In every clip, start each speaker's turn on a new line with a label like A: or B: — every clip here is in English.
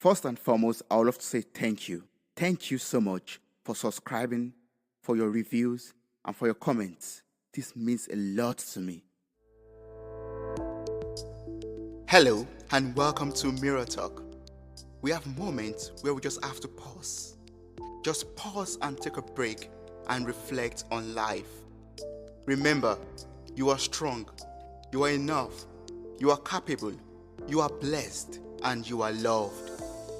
A: First and foremost, I would love to say thank you. Thank you so much for subscribing, for your reviews, and for your comments. This means a lot to me. Hello, and welcome to Mirror Talk. We have moments where we just have to pause. Just pause and take a break and reflect on life. Remember, you are strong, you are enough, you are capable, you are blessed, and you are loved.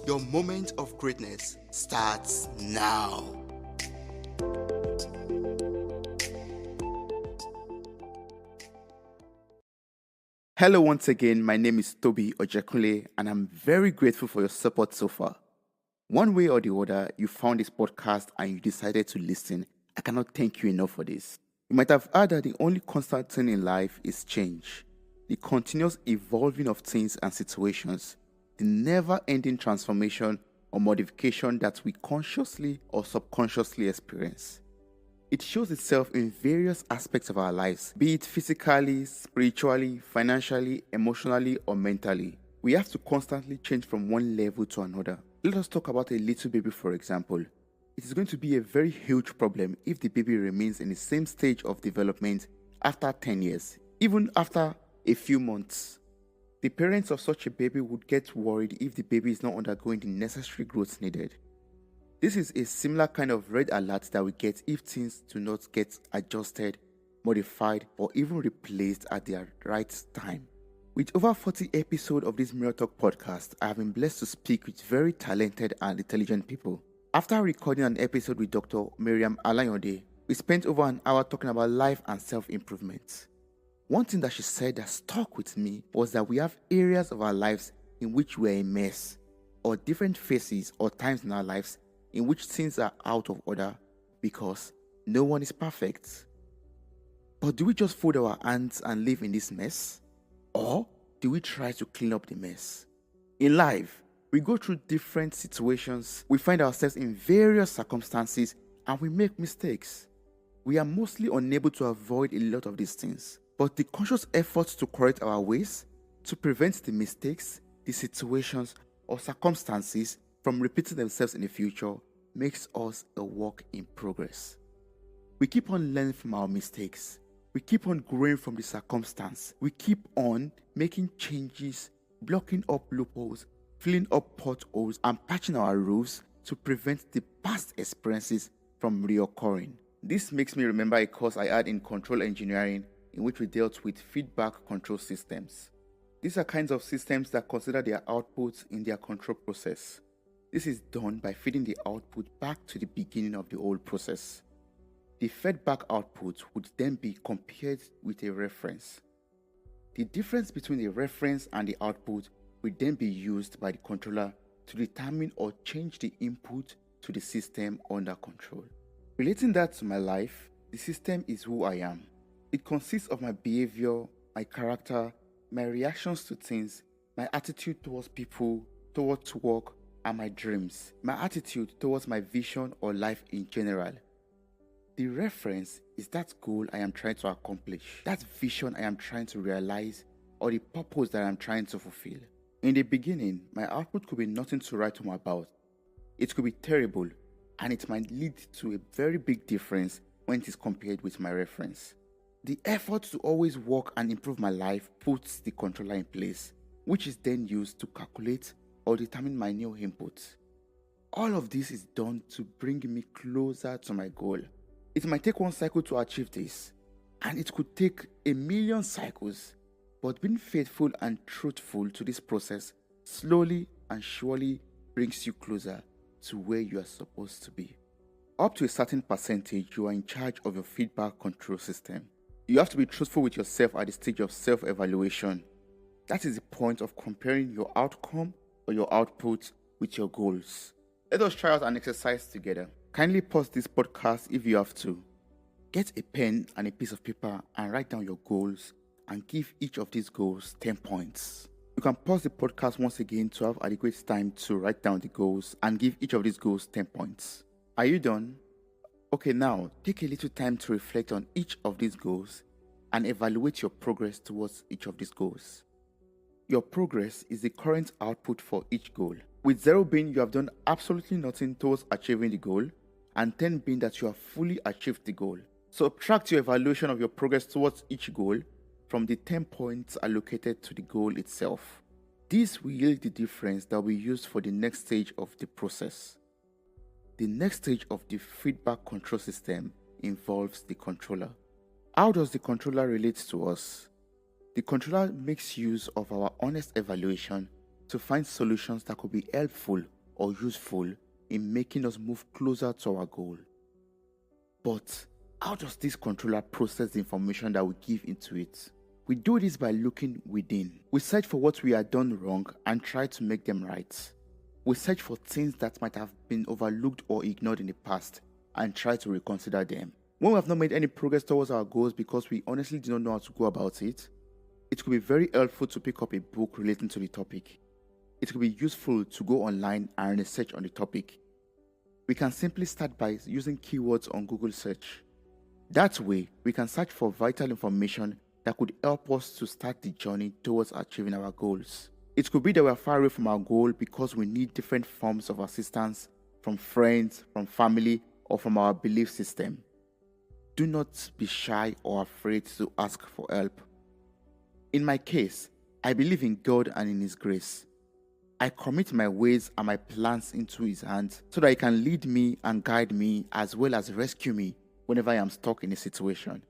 A: Your moment of greatness starts now. Hello once again, my name is Toby Ojekunle, and I'm very grateful for your support so far. One way or the other, you found this podcast and you decided to listen. I cannot thank you enough for this. You might have heard that the only constant thing in life is change. The continuous evolving of things and situations. The never-ending transformation or modification that we consciously or subconsciously experience. It shows itself in various aspects of our lives, be it physically, spiritually, financially, emotionally, or mentally. We have to constantly change from one level to another. Let us talk about a little baby, for example. It is going to be a very huge problem if the baby remains in the same stage of development after 10 years, even after a few months. The parents of such a baby would get worried if the baby is not undergoing the necessary growth needed. This is a similar kind of red alert that we get if things do not get adjusted, modified, or even replaced at their right time. With over 40 episodes of this Mirror Talk podcast, I have been blessed to speak with very talented and intelligent people. After recording an episode with Dr. Miriam Alayonde, we spent over an hour talking about life and self-improvement. One thing that she said that stuck with me was that we have areas of our lives in which we are a mess, or different phases or times in our lives in which things are out of order because no one is perfect. But do we just fold our hands and live in this mess? Or do we try to clean up the mess? In life, we go through different situations, we find ourselves in various circumstances, and we make mistakes. We are mostly unable to avoid a lot of these things. But the conscious efforts to correct our ways, to prevent the mistakes, the situations, or circumstances from repeating themselves in the future makes us a work in progress. We keep on learning from our mistakes. We keep on growing from the circumstance. We keep on making changes, blocking up loopholes, filling up potholes, and patching our roofs to prevent the past experiences from reoccurring. This makes me remember a course I had in control engineering in which we dealt with feedback control systems. These are kinds of systems that consider their outputs in their control process. This is done by feeding the output back to the beginning of the whole process. The feedback output would then be compared with a reference. The difference between the reference and the output will then be used by the controller to determine or change the input to the system under control. Relating that to my life, the system is who I am. It consists of my behavior, my character, my reactions to things, my attitude towards people, towards work, and my dreams, my attitude towards my vision or life in general. The reference is that goal I am trying to accomplish, that vision I am trying to realize, or the purpose that I am trying to fulfill. In the beginning, my output could be nothing to write home about. It could be terrible, and it might lead to a very big difference when it is compared with my reference. The effort to always work and improve my life puts the controller in place, which is then used to calculate or determine my new input. All of this is done to bring me closer to my goal. It might take one cycle to achieve this, and it could take a million cycles, but being faithful and truthful to this process slowly and surely brings you closer to where you are supposed to be. Up to a certain percentage, you are in charge of your feedback control system. You have to be truthful with yourself at the stage of self-evaluation. That is the point of comparing your outcome or your output with your goals. Let us try out an exercise together. Kindly pause this podcast if you have to. Get a pen and a piece of paper and write down your goals and give each of these goals 10 points. You can pause the podcast once again to have adequate time to write down the goals and give each of these goals 10 points. Are you done? Okay, now take a little time to reflect on each of these goals and evaluate your progress towards each of these goals. Your progress is the current output for each goal. With 0 being you have done absolutely nothing towards achieving the goal, and 10 being that you have fully achieved the goal. Subtract your evaluation of your progress towards each goal from the 10 points allocated to the goal itself. This will yield the difference that will be used for the next stage of the process. The next stage of the feedback control system involves the controller. How does the controller relate to us? The controller makes use of our honest evaluation to find solutions that could be helpful or useful in making us move closer to our goal. But how does this controller process the information that we give into it? We do this by looking within. We search for what we have done wrong and try to make them right. We search for things that might have been overlooked or ignored in the past and try to reconsider them. When we have not made any progress towards our goals because we honestly do not know how to go about it, it could be very helpful to pick up a book relating to the topic. It could be useful to go online and research on the topic. We can simply start by using keywords on Google search. That way, we can search for vital information that could help us to start the journey towards achieving our goals. It could be that we are far away from our goal because we need different forms of assistance from friends, from family, or from our belief system. Do not be shy or afraid to ask for help. In my case, I believe in God and in His grace. I commit my ways and my plans into His hands so that He can lead me and guide me as well as rescue me whenever I am stuck in a situation.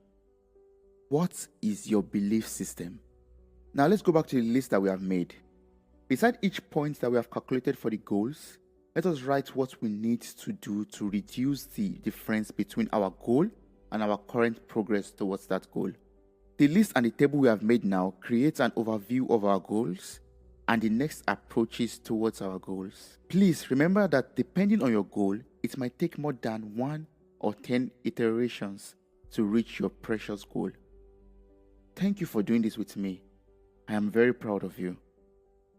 A: What is your belief system? Now let's go back to the list that we have made. Beside each point that we have calculated for the goals, let us write what we need to do to reduce the difference between our goal and our current progress towards that goal. The list and the table we have made now creates an overview of our goals and the next approaches towards our goals. Please remember that depending on your goal, it might take more than 1 or 10 iterations to reach your precious goal. Thank you for doing this with me. I am very proud of you.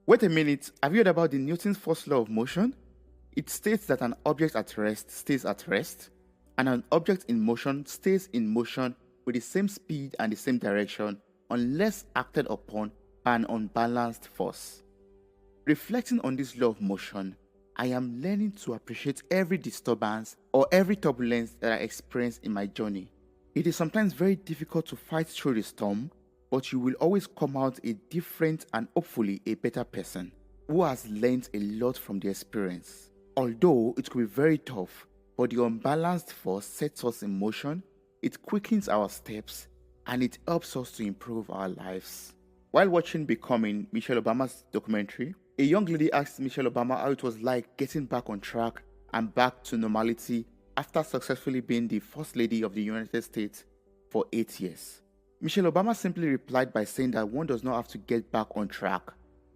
A: Wait a minute, have you heard about the Newton's first law of motion? It states that an object at rest stays at rest, and an object in motion stays in motion with the same speed and the same direction unless acted upon by an unbalanced force. Reflecting on this law of motion, I am learning to appreciate every disturbance or every turbulence that I experience in my journey. It is sometimes very difficult to fight through the storm, but you will always come out a different and hopefully a better person who has learned a lot from the experience. Although it could be very tough, but the unbalanced force sets us in motion, it quickens our steps, and it helps us to improve our lives. While watching Becoming, Michelle Obama's documentary, a young lady asked Michelle Obama how it was like getting back on track and back to normality after successfully being the First Lady of the United States for 8 years. Michelle Obama simply replied by saying that one does not have to get back on track.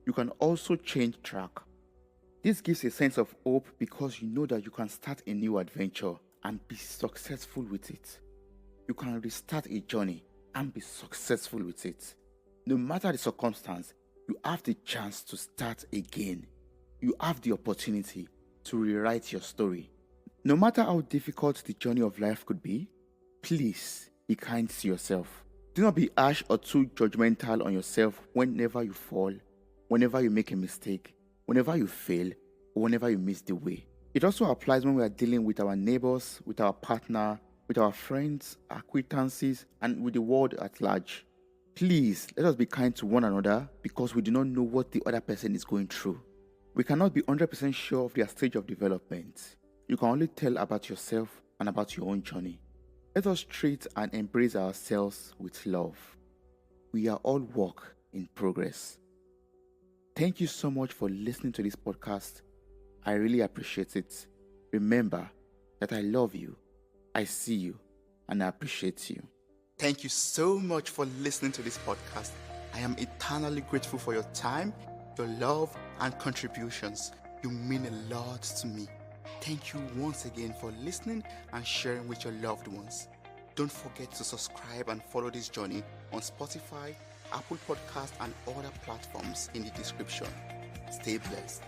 A: You can also change track. This gives a sense of hope because you know that you can start a new adventure and be successful with it. You can restart a journey and be successful with it. No matter the circumstance, you have the chance to start again. You have the opportunity to rewrite your story. No matter how difficult the journey of life could be, please be kind to yourself. Do not be harsh or too judgmental on yourself whenever you fall, whenever you make a mistake, whenever you fail, or whenever you miss the way. It also applies when we are dealing with our neighbors, with our partner, with our friends, acquaintances, and with the world at large. Please, let us be kind to one another because we do not know what the other person is going through. We cannot be 100% sure of their stage of development. You can only tell about yourself and about your own journey. Let us treat and embrace ourselves with love. We are all work in progress. Thank you so much for listening to this podcast. I really appreciate it. Remember that I love you, I see you, and I appreciate you. Thank you so much for listening to this podcast. I am eternally grateful for your time, your love, and contributions. You mean a lot to me. Thank you once again for listening and sharing with your loved ones. Don't forget to subscribe and follow this journey on Spotify, Apple Podcasts, and other platforms in the description. Stay blessed.